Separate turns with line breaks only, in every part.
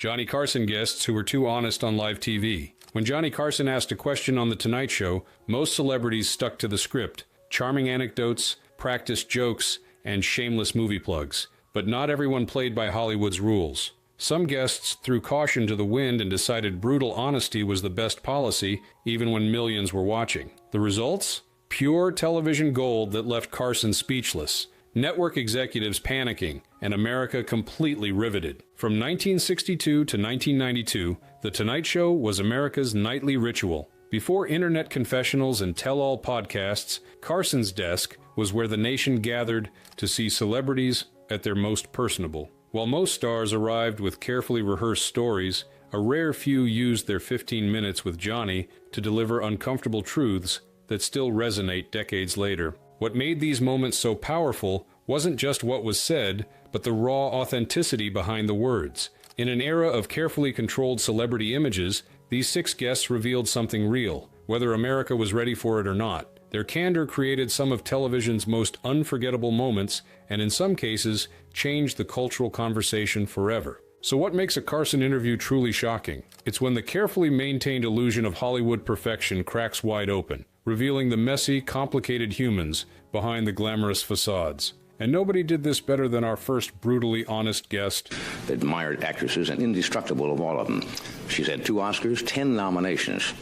Johnny Carson guests who were too honest on live TV. When Johnny Carson asked a question on The Tonight Show, most celebrities stuck to the script. Charming anecdotes, practiced jokes, and shameless movie plugs. But not everyone played by Hollywood's rules. Some guests threw caution to the wind and decided brutal honesty was the best policy, even when millions were watching. The results? Pure television gold that left Carson speechless. Network executives panicking, and America completely riveted. From 1962 to 1992, The Tonight Show was America's nightly ritual. Before internet confessionals and tell-all podcasts, Carson's desk was where the nation gathered to see celebrities at their most personable. While most stars arrived with carefully rehearsed stories, a rare few used their 15 minutes with Johnny to deliver uncomfortable truths that still resonate decades later. What made these moments so powerful wasn't just what was said, but the raw authenticity behind the words. In an era of carefully controlled celebrity images, these 6 guests revealed something real, whether America was ready for it or not. Their candor created some of television's most unforgettable moments, and in some cases, changed the cultural conversation forever. So what makes a Carson interview truly shocking? It's when the carefully maintained illusion of Hollywood perfection cracks wide open, revealing the messy, complicated humans behind the glamorous facades. And nobody did this better than our first brutally honest guest.
Admired actresses and indestructible of all of them. She's had 2 Oscars, 10 nominations.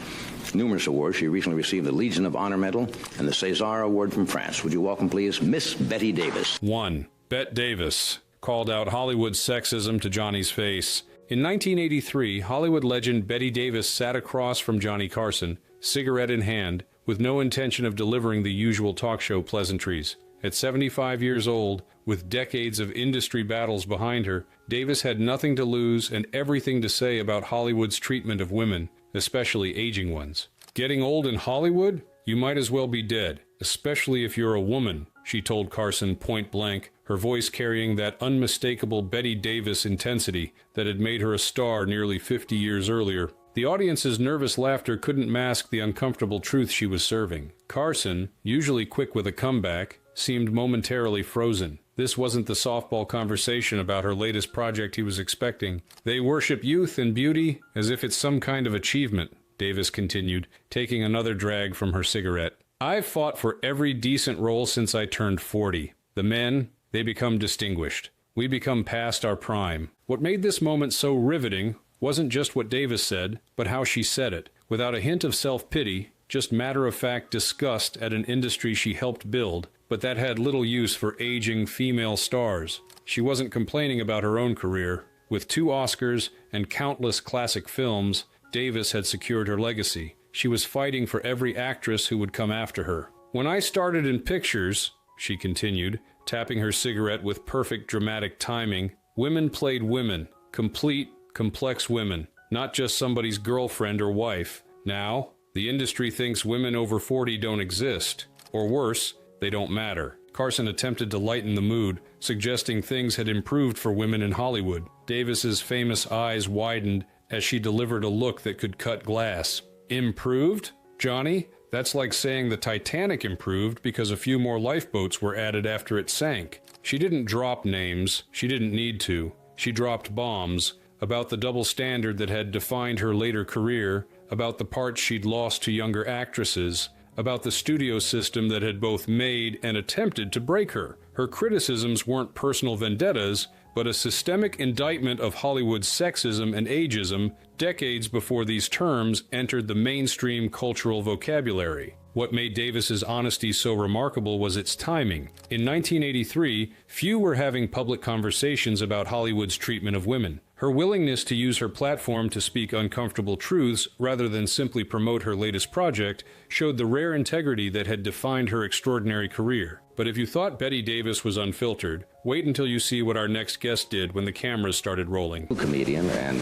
Numerous awards. She recently received the Legion of Honor Medal and the César Award from France. Would you welcome, please, Miss Bette Davis.
1. Bette Davis called out Hollywood's sexism to Johnny's face. In 1983, Hollywood legend Bette Davis sat across from Johnny Carson, cigarette in hand, with no intention of delivering the usual talk show pleasantries. At 75 years old, with decades of industry battles behind her, Davis had nothing to lose and everything to say about Hollywood's treatment of women, especially aging ones. Getting old in Hollywood? You might as well be dead, especially if you're a woman, she told Carson point blank, her voice carrying that unmistakable Bette Davis intensity that had made her a star nearly 50 years earlier. The audience's nervous laughter couldn't mask the uncomfortable truth she was serving. Carson, usually quick with a comeback, seemed momentarily frozen. This wasn't the softball conversation about her latest project he was expecting. They worship youth and beauty as if it's some kind of achievement, Davis continued, taking another drag from her cigarette. I've fought for every decent role since I turned 40. The men, they become distinguished. We become past our prime. What made this moment so riveting wasn't just what Davis said, but how she said it, without a hint of self-pity, just matter-of-fact disgust at an industry she helped build, but that had little use for aging female stars. She wasn't complaining about her own career. With 2 Oscars and countless classic films, Davis had secured her legacy. She was fighting for every actress who would come after her. When I started in pictures, she continued, tapping her cigarette with perfect dramatic timing, women played women, complete, complex women, not just somebody's girlfriend or wife. Now, the industry thinks women over 40 don't exist, or worse, they don't matter. Carson attempted to lighten the mood, suggesting things had improved for women in Hollywood. Davis's famous eyes widened as she delivered a look that could cut glass. Improved? Johnny, that's like saying the Titanic improved because a few more lifeboats were added after it sank. She didn't drop names. She didn't need to. She dropped bombs about the double standard that had defined her later career, about the parts she'd lost to younger actresses, about the studio system that had both made and attempted to break her. Her criticisms weren't personal vendettas, but a systemic indictment of Hollywood's sexism and ageism decades before these terms entered the mainstream cultural vocabulary. What made Davis's honesty so remarkable was its timing. In 1983, few were having public conversations about Hollywood's treatment of women. Her willingness to use her platform to speak uncomfortable truths rather than simply promote her latest project showed the rare integrity that had defined her extraordinary career. But if you thought Bette Davis was unfiltered, wait until you see what our next guest did when the cameras started rolling.
Comedian and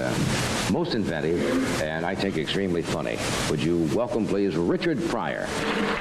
most inventive, and I think extremely funny. Would you welcome, please, Richard Pryor?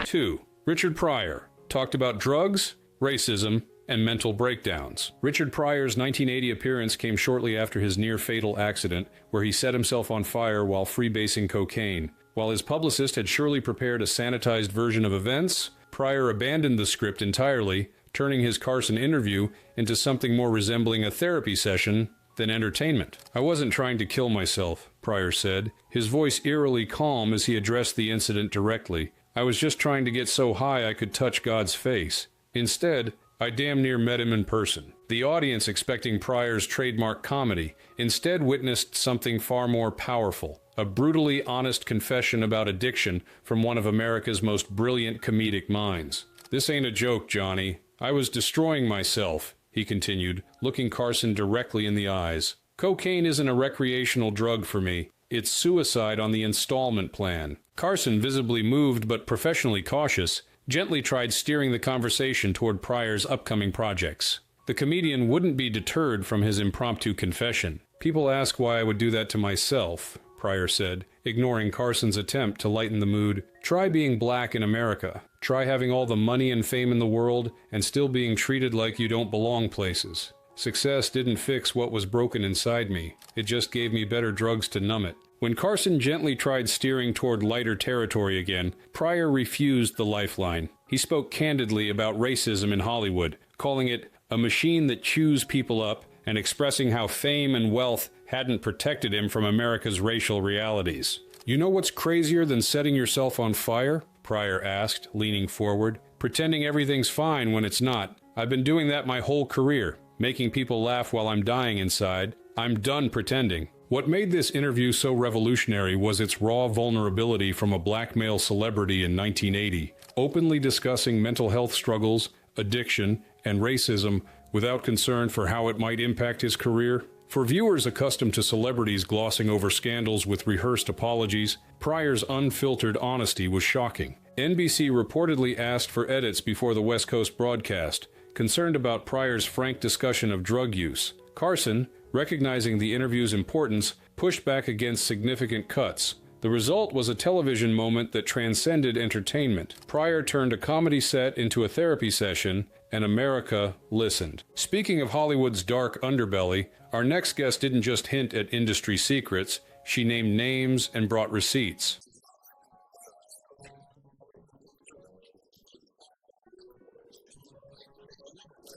2. Richard Pryor talked about drugs, racism, and mental breakdowns. Richard Pryor's 1980 appearance came shortly after his near-fatal accident, where he set himself on fire while freebasing cocaine. While his publicist had surely prepared a sanitized version of events, Pryor abandoned the script entirely, turning his Carson interview into something more resembling a therapy session than entertainment. I wasn't trying to kill myself, Pryor said, his voice eerily calm as he addressed the incident directly. I was just trying to get so high I could touch God's face. Instead, I damn near met him in person. The audience, expecting Pryor's trademark comedy, instead witnessed something far more powerful. A brutally honest confession about addiction from one of America's most brilliant comedic minds. This ain't a joke, Johnny. I was destroying myself, he continued, looking Carson directly in the eyes. Cocaine isn't a recreational drug for me. It's suicide on the installment plan. Carson, visibly moved but professionally cautious, gently tried steering the conversation toward Pryor's upcoming projects. The comedian wouldn't be deterred from his impromptu confession. People ask why I would do that to myself, Pryor said, ignoring Carson's attempt to lighten the mood. Try being black in America. Try having all the money and fame in the world and still being treated like you don't belong places. Success didn't fix what was broken inside me. It just gave me better drugs to numb it. When Carson gently tried steering toward lighter territory again, Pryor refused the lifeline. He spoke candidly about racism in Hollywood, calling it a machine that chews people up and expressing how fame and wealth hadn't protected him from America's racial realities. You know what's crazier than setting yourself on fire? Pryor asked, leaning forward. Pretending everything's fine when it's not. I've been doing that my whole career, making people laugh while I'm dying inside. I'm done pretending. What made this interview so revolutionary was its raw vulnerability from a black male celebrity in 1980, openly discussing mental health struggles, addiction, and racism without concern for how it might impact his career. For viewers accustomed to celebrities glossing over scandals with rehearsed apologies, Pryor's unfiltered honesty was shocking. NBC reportedly asked for edits before the West Coast broadcast, concerned about Pryor's frank discussion of drug use. Carson, recognizing the interview's importance, pushed back against significant cuts. The result was a television moment that transcended entertainment. Pryor turned a comedy set into a therapy session, and America listened. Speaking of Hollywood's dark underbelly, our next guest didn't just hint at industry secrets, she named names and brought receipts.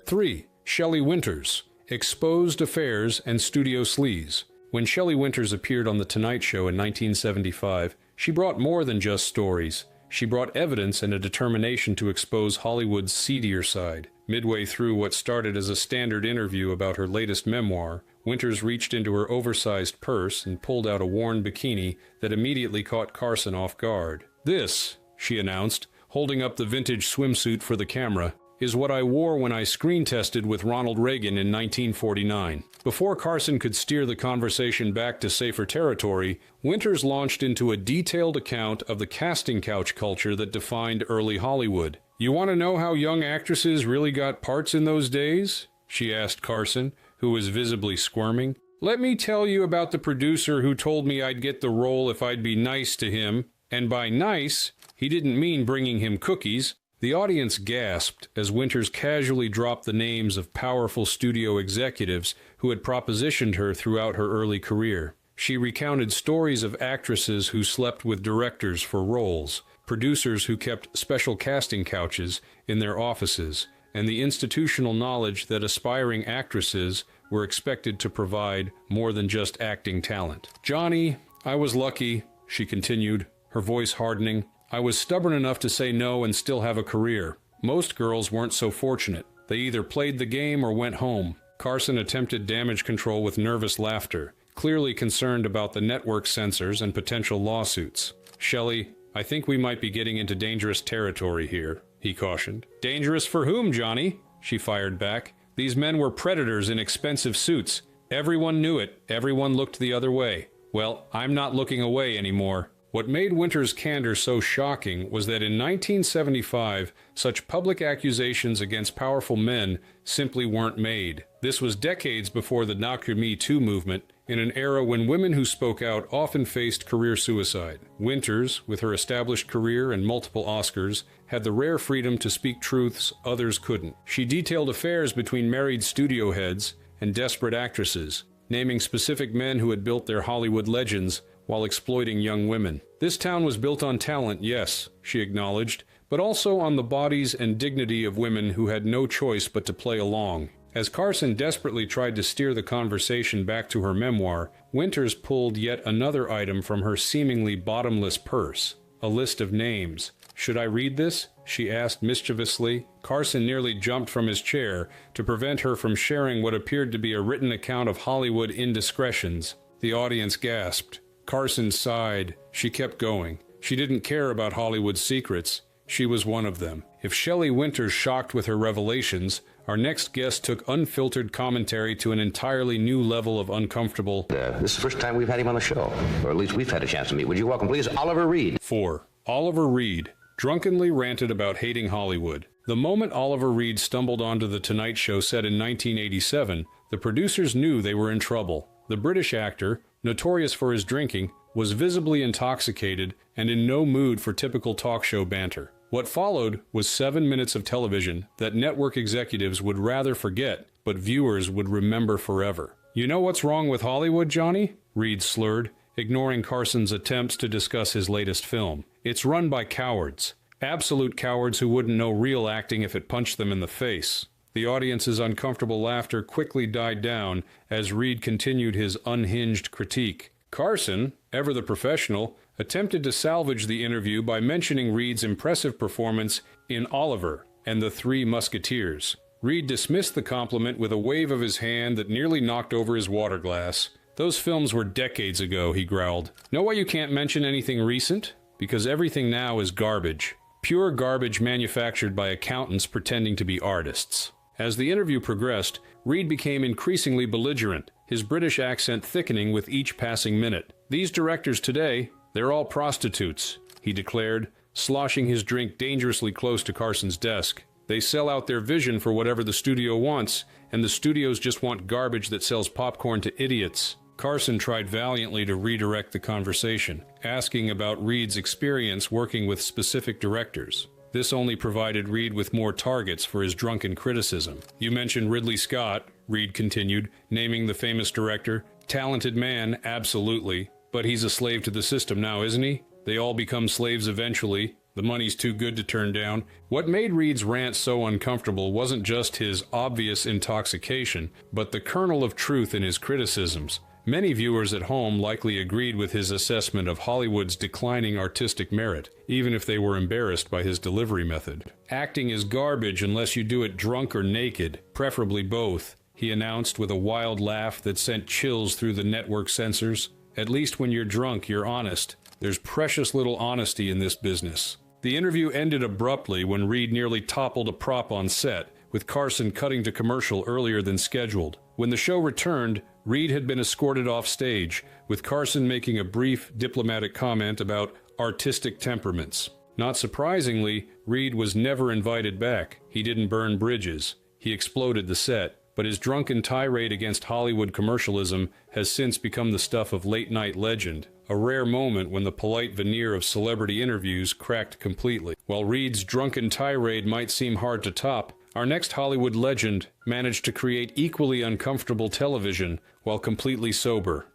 Three, Shelley Winters. Exposed affairs and studio sleaze. When Shelley Winters appeared on The Tonight Show in 1975, she brought more than just stories. She brought evidence and a determination to expose Hollywood's seedier side. Midway through what started as a standard interview about her latest memoir, Winters reached into her oversized purse and pulled out a worn bikini that immediately caught Carson off guard. "This," she announced, holding up the vintage swimsuit for the camera, "is what I wore when I screen tested with Ronald Reagan in 1949. Before Carson could steer the conversation back to safer territory, Winters launched into a detailed account of the casting couch culture that defined early Hollywood. "You want to know how young actresses really got parts in those days?" she asked Carson, who was visibly squirming. "Let me tell you about the producer who told me I'd get the role if I'd be nice to him. And by nice, he didn't mean bringing him cookies." The audience gasped as Winters casually dropped the names of powerful studio executives who had propositioned her throughout her early career. She recounted stories of actresses who slept with directors for roles, producers who kept special casting couches in their offices, and the institutional knowledge that aspiring actresses were expected to provide more than just acting talent. "Johnny, I was lucky," she continued, her voice hardening. "I was stubborn enough to say no and still have a career. Most girls weren't so fortunate. They either played the game or went home." Carson attempted damage control with nervous laughter, clearly concerned about the network censors and potential lawsuits. "Shelley, I think we might be getting into dangerous territory here," he cautioned. "Dangerous for whom, Johnny?" she fired back. "These men were predators in expensive suits. Everyone knew it. Everyone looked the other way. Well, I'm not looking away anymore." What made Winters' candor so shocking was that in 1975, such public accusations against powerful men simply weren't made. This was decades before the Knock Your Me Too movement, in an era when women who spoke out often faced career suicide. Winters, with her established career and multiple Oscars, had the rare freedom to speak truths others couldn't. She detailed affairs between married studio heads and desperate actresses, naming specific men who had built their Hollywood legends while exploiting young women. "This town was built on talent, yes," she acknowledged, "but also on the bodies and dignity of women who had no choice but to play along. As Carson desperately tried to steer the conversation back to her memoir, Winters pulled yet another item from her seemingly bottomless purse, a list of names. "Should I read this?" she asked mischievously. Carson nearly jumped from his chair to prevent her from sharing what appeared to be a written account of Hollywood indiscretions. The audience gasped. Carson sighed. She kept going. She didn't care about Hollywood's secrets. She was one of them. If Shelley Winters shocked with her revelations, our next guest took unfiltered commentary to an entirely new level of uncomfortable.
This is the first time we've had him on the show, or at least we've had a chance to meet. Would you welcome, please, Oliver Reed?
4. Oliver Reed drunkenly ranted about hating Hollywood. The moment Oliver Reed stumbled onto The Tonight Show set in 1987, the producers knew they were in trouble. The British actor, notorious for his drinking, was visibly intoxicated and in no mood for typical talk show banter. What followed was 7 minutes of television that network executives would rather forget, but viewers would remember forever. "You know what's wrong with Hollywood, Johnny?" Reed slurred, ignoring Carson's attempts to discuss his latest film. "It's run by cowards. Absolute cowards who wouldn't know real acting if it punched them in the face." The audience's uncomfortable laughter quickly died down as Reed continued his unhinged critique. Carson, ever the professional, attempted to salvage the interview by mentioning Reed's impressive performance in Oliver and the Three Musketeers. Reed dismissed the compliment with a wave of his hand that nearly knocked over his water glass. "Those films were decades ago," he growled. "Know why you can't mention anything recent? Because everything now is garbage. Pure garbage manufactured by accountants pretending to be artists." As the interview progressed, Reed became increasingly belligerent, his British accent thickening with each passing minute. "These directors today, they're all prostitutes," he declared, sloshing his drink dangerously close to Carson's desk. "They sell out their vision for whatever the studio wants, and the studios just want garbage that sells popcorn to idiots." Carson tried valiantly to redirect the conversation, asking about Reed's experience working with specific directors. This only provided Reed with more targets for his drunken criticism. "You mentioned Ridley Scott," Reed continued, naming the famous director. "Talented man, absolutely. But he's a slave to the system now, isn't he? They all become slaves eventually. The money's too good to turn down." What made Reed's rant so uncomfortable wasn't just his obvious intoxication, but the kernel of truth in his criticisms. Many viewers at home likely agreed with his assessment of Hollywood's declining artistic merit, even if they were embarrassed by his delivery method. "Acting is garbage unless you do it drunk or naked, preferably both," he announced with a wild laugh that sent chills through the network censors. "At least when you're drunk, you're honest. There's precious little honesty in this business." The interview ended abruptly when Reed nearly toppled a prop on set, with Carson cutting to commercial earlier than scheduled. When the show returned, Reed had been escorted off stage, with Carson making a brief diplomatic comment about artistic temperaments. Not surprisingly, Reed was never invited back. He didn't burn bridges. He exploded the set, but his drunken tirade against Hollywood commercialism has since become the stuff of late-night legend, a rare moment when the polite veneer of celebrity interviews cracked completely. While Reed's drunken tirade might seem hard to top, our next Hollywood legend managed to create equally uncomfortable television while completely sober.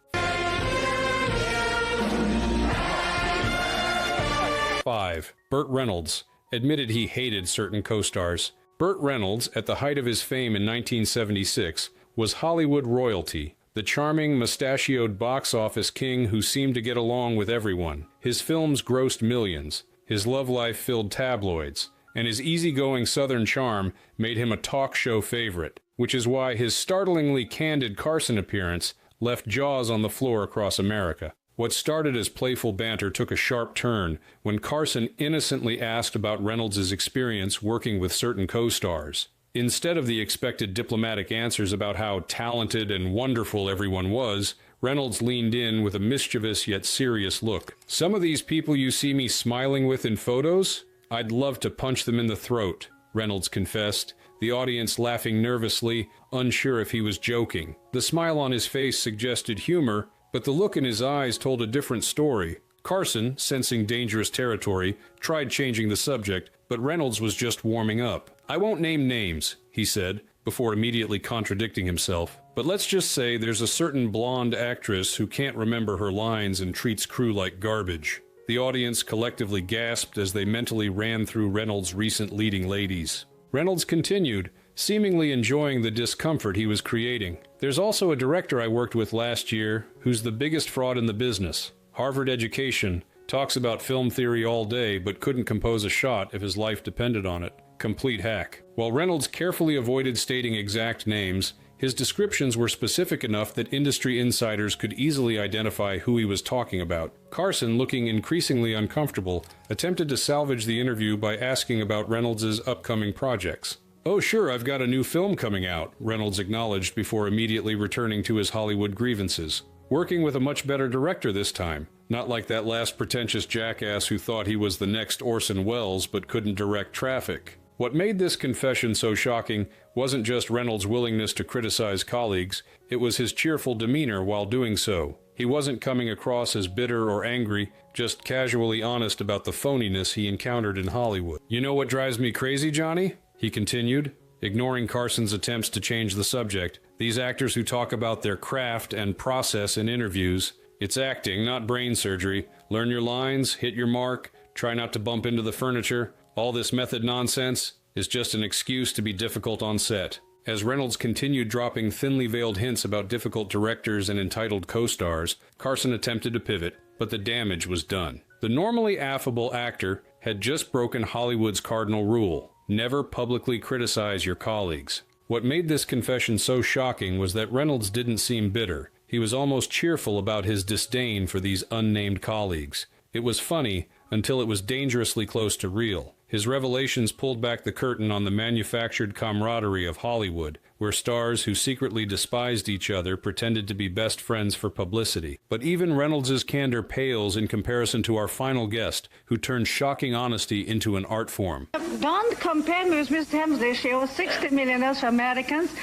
5. Burt Reynolds admitted he hated certain co-stars. Burt Reynolds, at the height of his fame in 1976, was Hollywood royalty, the charming, mustachioed box office king who seemed to get along with everyone. His films grossed millions, his love life filled tabloids, and his easygoing Southern charm made him a talk show favorite, which is why his startlingly candid Carson appearance left jaws on the floor across America. What started as playful banter took a sharp turn when Carson innocently asked about Reynolds' experience working with certain co-stars. Instead of the expected diplomatic answers about how talented and wonderful everyone was, Reynolds leaned in with a mischievous yet serious look. "Some of these people you see me smiling with in photos? I'd love to punch them in the throat," Reynolds confessed, the audience laughing nervously, unsure if he was joking. The smile on his face suggested humor, but the look in his eyes told a different story. Carson, sensing dangerous territory, tried changing the subject, but Reynolds was just warming up. "I won't name names," he said, before immediately contradicting himself. "But let's just say there's a certain blonde actress who can't remember her lines and treats crew like garbage." The audience collectively gasped as they mentally ran through Reynolds' recent leading ladies. Reynolds continued, seemingly enjoying the discomfort he was creating. "There's also a director I worked with last year who's the biggest fraud in the business. Harvard education, talks about film theory all day, but couldn't compose a shot if his life depended on it. Complete hack." While Reynolds carefully avoided stating exact names, his descriptions were specific enough that industry insiders could easily identify who he was talking about. Carson, looking increasingly uncomfortable, attempted to salvage the interview by asking about Reynolds' upcoming projects. "Oh sure, I've got a new film coming out," Reynolds acknowledged before immediately returning to his Hollywood grievances. "Working with a much better director this time. Not like that last pretentious jackass who thought he was the next Orson Welles but couldn't direct Traffic." What made this confession so shocking wasn't just Reynolds' willingness to criticize colleagues, it was his cheerful demeanor while doing so. He wasn't coming across as bitter or angry, just casually honest about the phoniness he encountered in Hollywood. "You know what drives me crazy, Johnny?" he continued, ignoring Carson's attempts to change the subject. "These actors who talk about their craft and process in interviews. It's acting, not brain surgery. Learn your lines, hit your mark, try not to bump into the furniture. All this method nonsense is just an excuse to be difficult on set." As Reynolds continued dropping thinly veiled hints about difficult directors and entitled co-stars, Carson attempted to pivot, but the damage was done. The normally affable actor had just broken Hollywood's cardinal rule: never publicly criticize your colleagues. What made this confession so shocking was that Reynolds didn't seem bitter. He was almost cheerful about his disdain for these unnamed colleagues. It was funny until it was dangerously close to real. His revelations pulled back the curtain on the manufactured camaraderie of Hollywood, where stars who secretly despised each other pretended to be best friends for publicity. But even Reynolds' candor pales in comparison to our final guest, who turned shocking honesty into an art form.
Don't compare me with Miss Hemsley. She owes $60 million to Americans.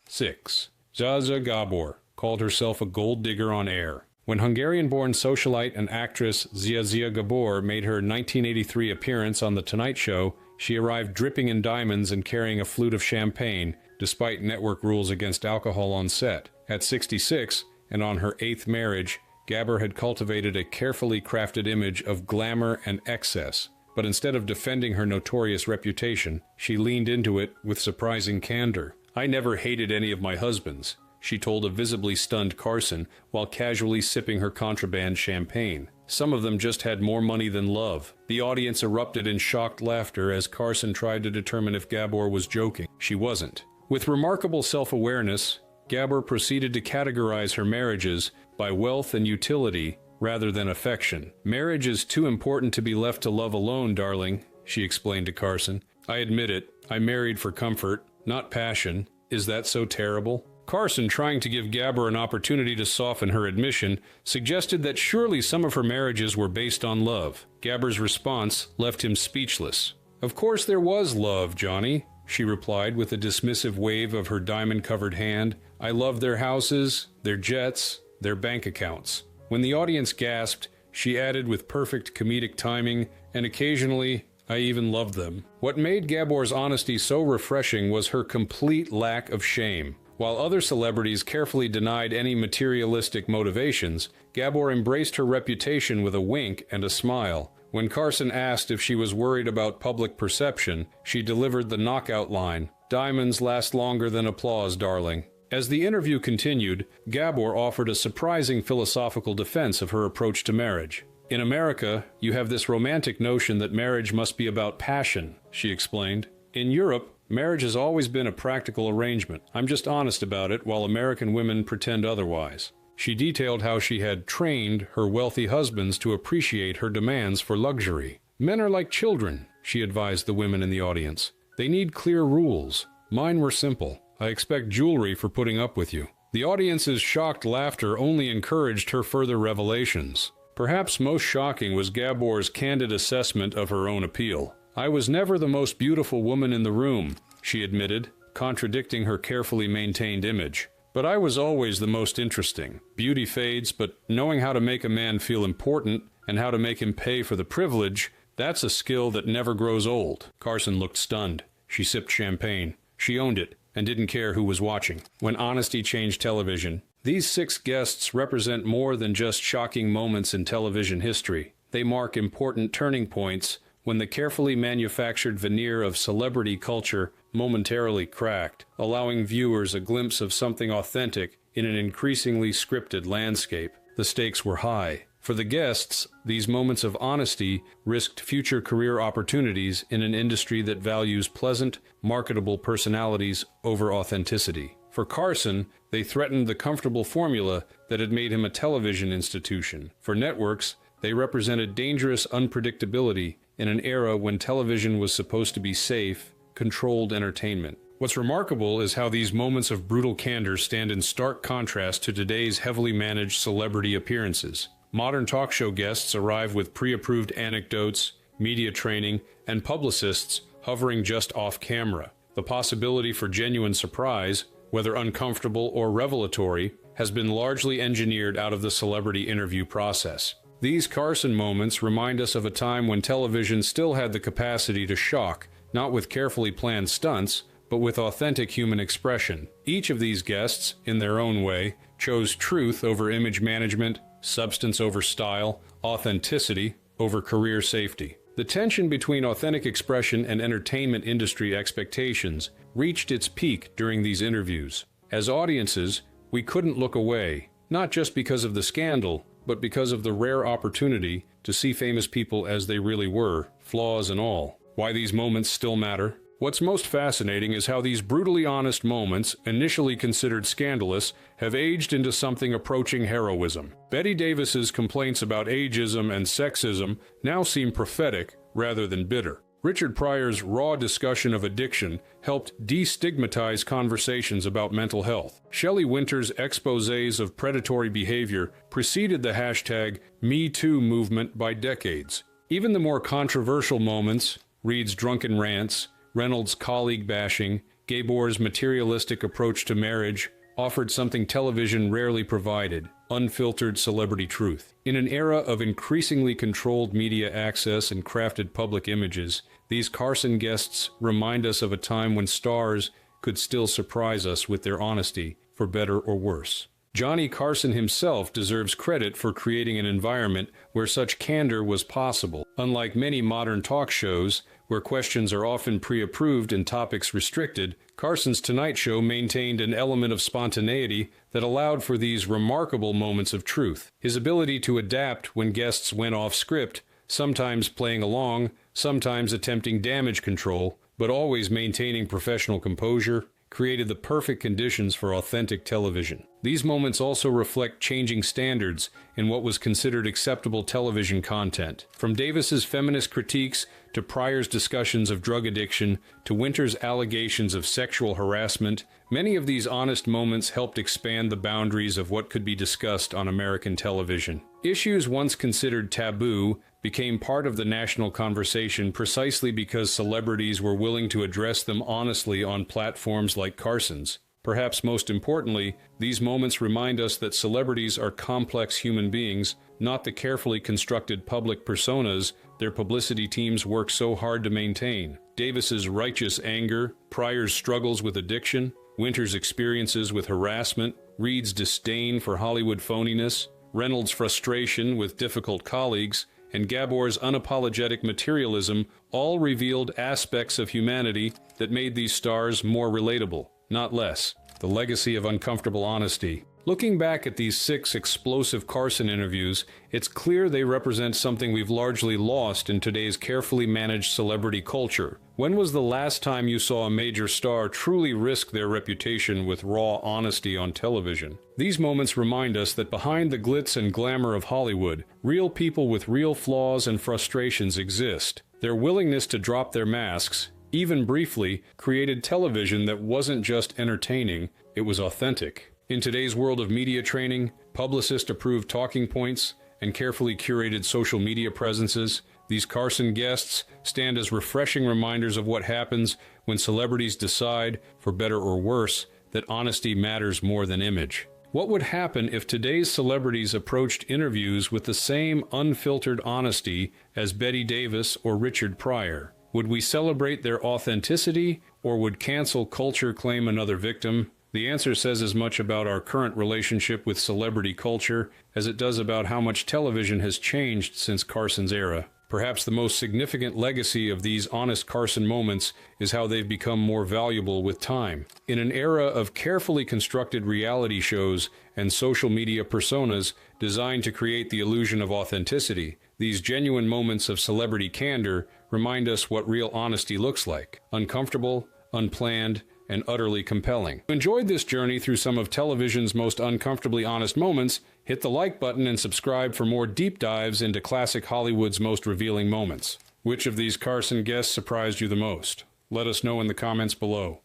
6. Zsa Gabor called herself a gold digger on air. When Hungarian-born socialite and actress Zsa Gabor made her 1983 appearance on The Tonight Show, she arrived dripping in diamonds and carrying a flute of champagne, despite network rules against alcohol on set. At 66, and on her 8th marriage, Gabor had cultivated a carefully crafted image of glamour and excess. But instead of defending her notorious reputation, she leaned into it with surprising candor. "I never hated any of my husbands," she told a visibly stunned Carson while casually sipping her contraband champagne. "Some of them just had more money than love." The audience erupted in shocked laughter as Carson tried to determine if Gabor was joking. She wasn't. With remarkable self-awareness, Gabor proceeded to categorize her marriages by wealth and utility rather than affection. "Marriage is too important to be left to love alone, darling," she explained to Carson. "I admit it. I married for comfort, not passion. Is that so terrible?" Carson, trying to give Gabor an opportunity to soften her admission, suggested that surely some of her marriages were based on love. Gabor's response left him speechless. "Of course there was love, Johnny," she replied with a dismissive wave of her diamond-covered hand. "I loved their houses, their jets, their bank accounts." When the audience gasped, she added with perfect comedic timing, "And occasionally, I even loved them." What made Gabor's honesty so refreshing was her complete lack of shame. While other celebrities carefully denied any materialistic motivations, Gabor embraced her reputation with a wink and a smile. When Carson asked if she was worried about public perception, she delivered the knockout line, "Diamonds last longer than applause, darling." As the interview continued, Gabor offered a surprising philosophical defense of her approach to marriage. "In America, you have this romantic notion that marriage must be about passion," she explained. "In Europe, marriage has always been a practical arrangement. I'm just honest about it, while American women pretend otherwise." She detailed how she had trained her wealthy husbands to appreciate her demands for luxury. "Men are like children," she advised the women in the audience. "They need clear rules. Mine were simple. I expect jewelry for putting up with you." The audience's shocked laughter only encouraged her further revelations. Perhaps most shocking was Gabor's candid assessment of her own appeal. "I was never the most beautiful woman in the room," she admitted, contradicting her carefully maintained image. "But I was always the most interesting. Beauty fades, but knowing how to make a man feel important and how to make him pay for the privilege, that's a skill that never grows old." Carson looked stunned. She sipped champagne. She owned it and didn't care who was watching. When honesty changed television, these 6 guests represent more than just shocking moments in television history. They mark important turning points when the carefully manufactured veneer of celebrity culture momentarily cracked, allowing viewers a glimpse of something authentic in an increasingly scripted landscape. The stakes were high. For the guests, these moments of honesty risked future career opportunities in an industry that values pleasant, marketable personalities over authenticity. For Carson, they threatened the comfortable formula that had made him a television institution. For networks, they represented dangerous unpredictability in an era when television was supposed to be safe, controlled entertainment. What's remarkable is how these moments of brutal candor stand in stark contrast to today's heavily managed celebrity appearances. Modern talk show guests arrive with pre-approved anecdotes, media training, and publicists hovering just off camera. The possibility for genuine surprise, whether uncomfortable or revelatory, has been largely engineered out of the celebrity interview process. These Carson moments remind us of a time when television still had the capacity to shock, not with carefully planned stunts, but with authentic human expression. Each of these guests, in their own way, chose truth over image management, substance over style, authenticity over career safety. The tension between authentic expression and entertainment industry expectations reached its peak during these interviews. As audiences, we couldn't look away, not just because of the scandal, but because of the rare opportunity to see famous people as they really were, flaws and all. Why these moments still matter? What's most fascinating is how these brutally honest moments, initially considered scandalous, have aged into something approaching heroism. Bette Davis's complaints about ageism and sexism now seem prophetic rather than bitter. Richard Pryor's raw discussion of addiction helped destigmatize conversations about mental health. Shelley Winter's exposés of predatory behavior preceded the hashtag #MeToo movement by decades. Even the more controversial moments, Reed's drunken rants, Reynolds' colleague bashing, Gabor's materialistic approach to marriage, offered something television rarely provided: unfiltered celebrity truth. In an era of increasingly controlled media access and crafted public images, these Carson guests remind us of a time when stars could still surprise us with their honesty, for better or worse. Johnny Carson himself deserves credit for creating an environment where such candor was possible. Unlike many modern talk shows, where questions are often pre-approved and topics restricted, Carson's Tonight Show maintained an element of spontaneity that allowed for these remarkable moments of truth. His ability to adapt when guests went off script, sometimes playing along, sometimes attempting damage control, but always maintaining professional composure, created the perfect conditions for authentic television. These moments also reflect changing standards in what was considered acceptable television content. From Davis's feminist critiques to Pryor's discussions of drug addiction to Winter's allegations of sexual harassment, many of these honest moments helped expand the boundaries of what could be discussed on American television. Issues once considered taboo became part of the national conversation precisely because celebrities were willing to address them honestly on platforms like Carson's. Perhaps most importantly, these moments remind us that celebrities are complex human beings, not the carefully constructed public personas their publicity teams work so hard to maintain. Davis's righteous anger, Pryor's struggles with addiction, Winter's experiences with harassment, Reed's disdain for Hollywood phoniness, Reynolds' frustration with difficult colleagues, and Gabor's unapologetic materialism all revealed aspects of humanity that made these stars more relatable, not less. The legacy of uncomfortable honesty. Looking back at these 6 explosive Carson interviews, it's clear they represent something we've largely lost in today's carefully managed celebrity culture. When was the last time you saw a major star truly risk their reputation with raw honesty on television? These moments remind us that behind the glitz and glamour of Hollywood, real people with real flaws and frustrations exist. Their willingness to drop their masks, even briefly, created television that wasn't just entertaining, it was authentic. In today's world of media training, publicist-approved talking points, and carefully curated social media presences, these Carson guests stand as refreshing reminders of what happens when celebrities decide, for better or worse, that honesty matters more than image. What would happen if today's celebrities approached interviews with the same unfiltered honesty as Bette Davis or Richard Pryor? Would we celebrate their authenticity, or would cancel culture claim another victim? The answer says as much about our current relationship with celebrity culture as it does about how much television has changed since Carson's era. Perhaps the most significant legacy of these honest Carson moments is how they've become more valuable with time. In an era of carefully constructed reality shows and social media personas designed to create the illusion of authenticity, these genuine moments of celebrity candor remind us what real honesty looks like: uncomfortable, unplanned, and utterly compelling. If you enjoyed this journey through some of television's most uncomfortably honest moments, hit the like button and subscribe for more deep dives into classic Hollywood's most revealing moments. Which of these Carson guests surprised you the most? Let us know in the comments below.